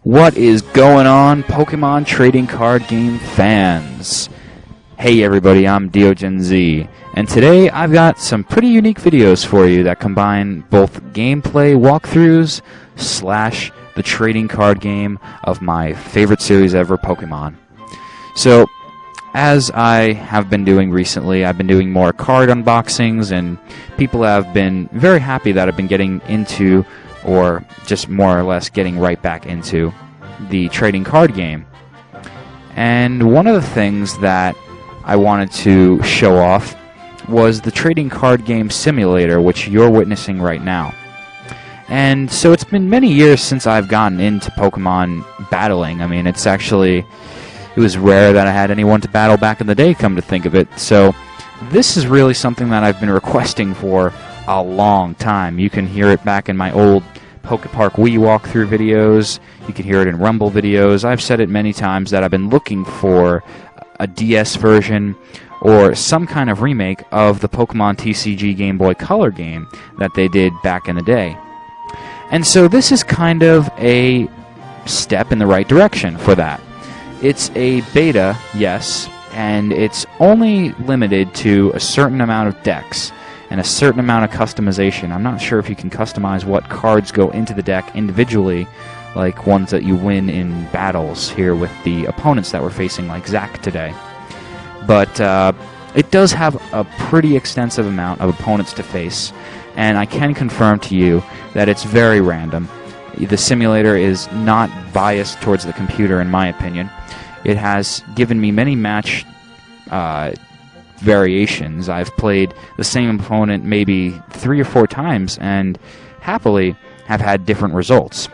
What is going on, Pokemon trading card game fans? Hey everybody, I'm DeoGenZ, and today I've got some pretty unique videos for you that combine both gameplay walkthroughs / the trading card game of my favorite series ever, Pokemon. So, as I have been doing recently, I've been doing more card unboxings, and people have been very happy that I've been getting into, or just more or less getting right back into, the trading card game. And one of the things that I wanted to show off was the trading card game simulator, which you're witnessing right now. And so it's been many years since I've gotten into Pokemon battling. I mean, it was rare that I had anyone to battle back in the day, come to think of it. So this is really something that I've been requesting for a long time. You can hear it back in my old Pokepark Wii walkthrough videos. You can hear it in Rumble videos. I've said it many times that I've been looking for a DS version or some kind of remake of the Pokemon TCG Game Boy Color game that they did back in the day. And so this is kind of a step in the right direction for that. It's a beta, yes, and it's only limited to a certain amount of decks and a certain amount of customization. I'm not sure if you can customize what cards go into the deck individually, like ones that you win in battles here with the opponents that we're facing, like Zach today. But it does have a pretty extensive amount of opponents to face, and I can confirm to you that it's very random. The simulator is not biased towards the computer, in my opinion. It has given me many match variations. I've played the same opponent maybe 3 or 4 times and happily have had different results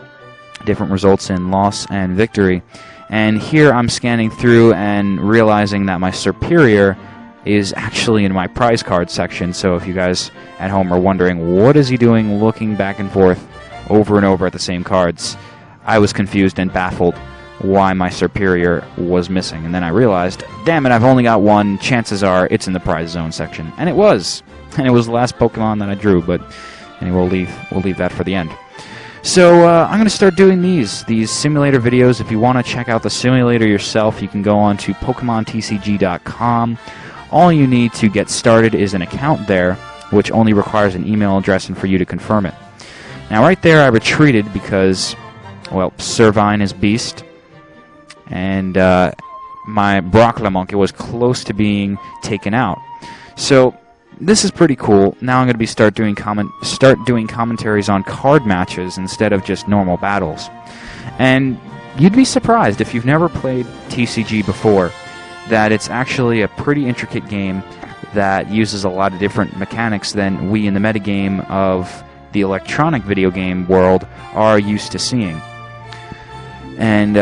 in loss and victory. And here I'm scanning through and realizing that my superior is actually in my prize card section. So if you guys at home are wondering what is he doing looking back and forth over and over at the same cards, I was confused and baffled why my superior was missing, and then I realized, damn it, I've only got one. Chances are it's in the prize zone section, and it was the last Pokemon that I drew. But anyway, we'll leave that for the end. So I'm going to start doing these simulator videos. If you want to check out the simulator yourself, you can go on to PokemonTCG.com. All you need to get started is an account there, which only requires an email address and for you to confirm it. Now, right there, I retreated because, well, Servine is beast. And my Brocklemunk was close to being taken out. So this is pretty cool. Now I'm going to start doing commentaries on card matches instead of just normal battles. And you'd be surprised if you've never played TCG before that it's actually a pretty intricate game that uses a lot of different mechanics than we in the metagame of the electronic video game world are used to seeing. And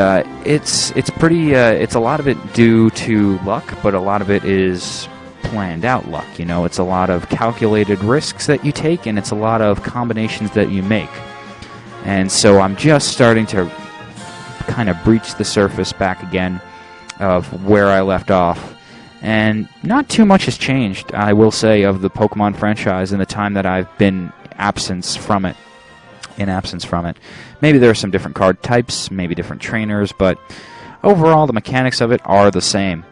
it's a lot of it due to luck, but a lot of it is planned out luck. You know, it's a lot of calculated risks that you take, and it's a lot of combinations that you make. And so I'm just starting to kind of breach the surface back again of where I left off. And not too much has changed, I will say, of the Pokemon franchise in the time that I've been in absence from it. Maybe there are some different card types, maybe different trainers, but overall the mechanics of it are the same.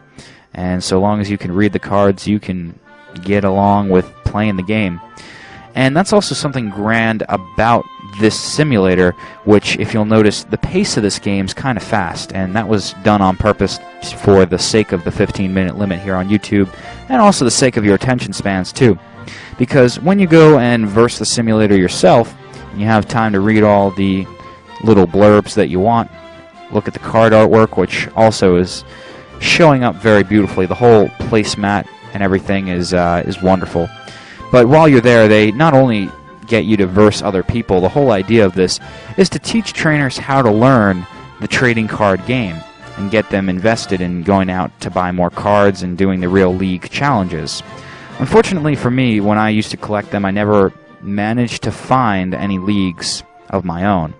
And so long as you can read the cards, you can get along with playing the game. And that's also something grand about this simulator, which, if you'll notice, the pace of this game is kind of fast, and that was done on purpose for the sake of the 15-minute limit here on YouTube, and also the sake of your attention spans too. Because when you go and verse the simulator yourself, you have time to read all the little blurbs that you want, look at the card artwork, which also is showing up very beautifully. The whole placemat and everything is wonderful. But while you're there, they not only get you to verse other people, the whole idea of this is to teach trainers how to learn the trading card game and get them invested in going out to buy more cards and doing the real league challenges. Unfortunately for me, when I used to collect them, I never managed to find any leagues of my own,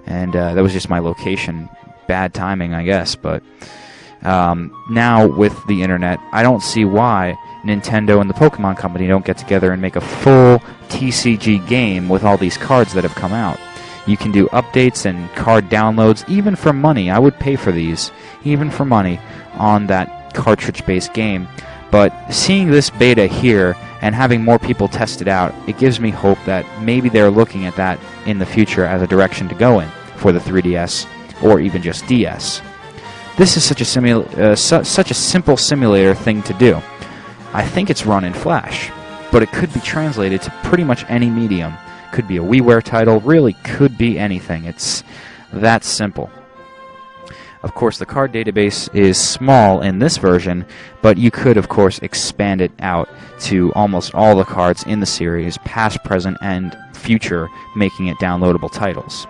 and that was just my location. Bad timing, I guess. But now with the internet, I don't see why Nintendo and the Pokemon Company don't get together and make a full TCG game with all these cards that have come out. You can do updates and card downloads, even for money. I would pay for these, even for money, on that cartridge-based game. But seeing this beta here and having more people test it out, it gives me hope that maybe they're looking at that in the future as a direction to go in for the 3DS or even just DS. This is such a simple simulator thing to do. I think it's run in Flash, but it could be translated to pretty much any medium. Could be a WiiWare title, really could be anything. It's that simple. Of course, the card database is small in this version, but you could, of course, expand it out to almost all the cards in the series, past, present, and future, making it downloadable titles.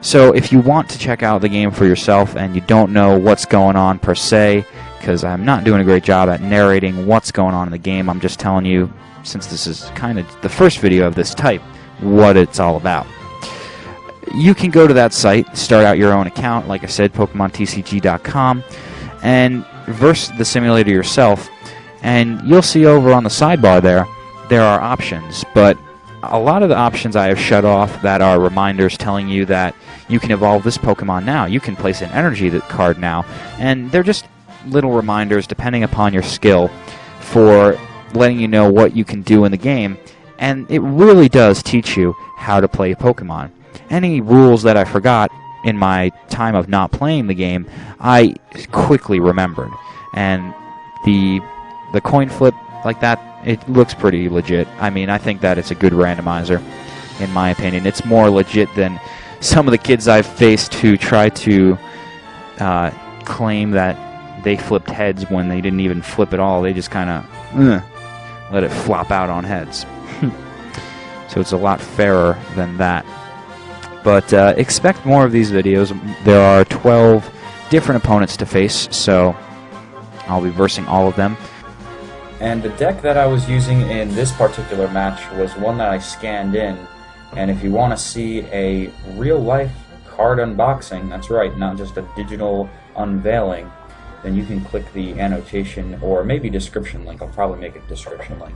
So if you want to check out the game for yourself and you don't know what's going on per se, because I'm not doing a great job at narrating what's going on in the game, I'm just telling you, since this is kind of the first video of this type, what it's all about. You can go to that site, start out your own account, like I said, PokemonTCG.com, and verse the simulator yourself, and you'll see over on the sidebar there are options, but a lot of the options I have shut off that are reminders telling you that you can evolve this Pokemon now, you can place an energy card now, and they're just little reminders depending upon your skill for letting you know what you can do in the game, and it really does teach you how to play Pokemon. Any rules that I forgot in my time of not playing the game, I quickly remembered. And the coin flip like that, it looks pretty legit. I mean, I think that it's a good randomizer, in my opinion. It's more legit than some of the kids I've faced who try to claim that they flipped heads when they didn't even flip at all. They just kind of let it flop out on heads. So it's a lot fairer than that. But expect more of these videos. There are 12 different opponents to face, so I'll be versing all of them. And the deck that I was using in this particular match was one that I scanned in. And if you want to see a real-life card unboxing, that's right, not just a digital unveiling, then you can click the annotation or maybe description link. I'll probably make a description link.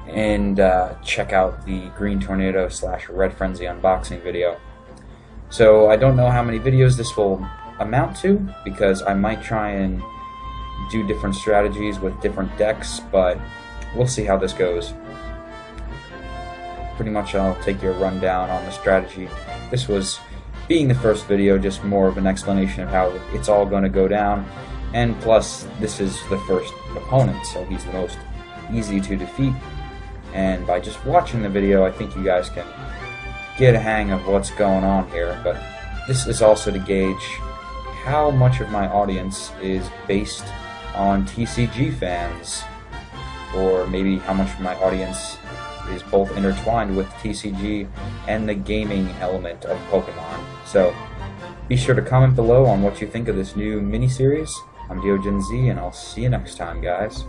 And check out the Green Tornado / Red Frenzy unboxing video. So I don't know how many videos this will amount to, because I might try and do different strategies with different decks, but we'll see how this goes. Pretty much I'll take your rundown on the strategy. This was, being the first video, just more of an explanation of how it's all going to go down, and plus this is the first opponent, so he's the most easy to defeat. And by just watching the video, I think you guys can get a hang of what's going on here. But this is also to gauge how much of my audience is based on TCG fans, or maybe how much of my audience is both intertwined with TCG and the gaming element of Pokemon. So be sure to comment below on what you think of this new mini-series. I'm DeoGenZ, and I'll see you next time, guys.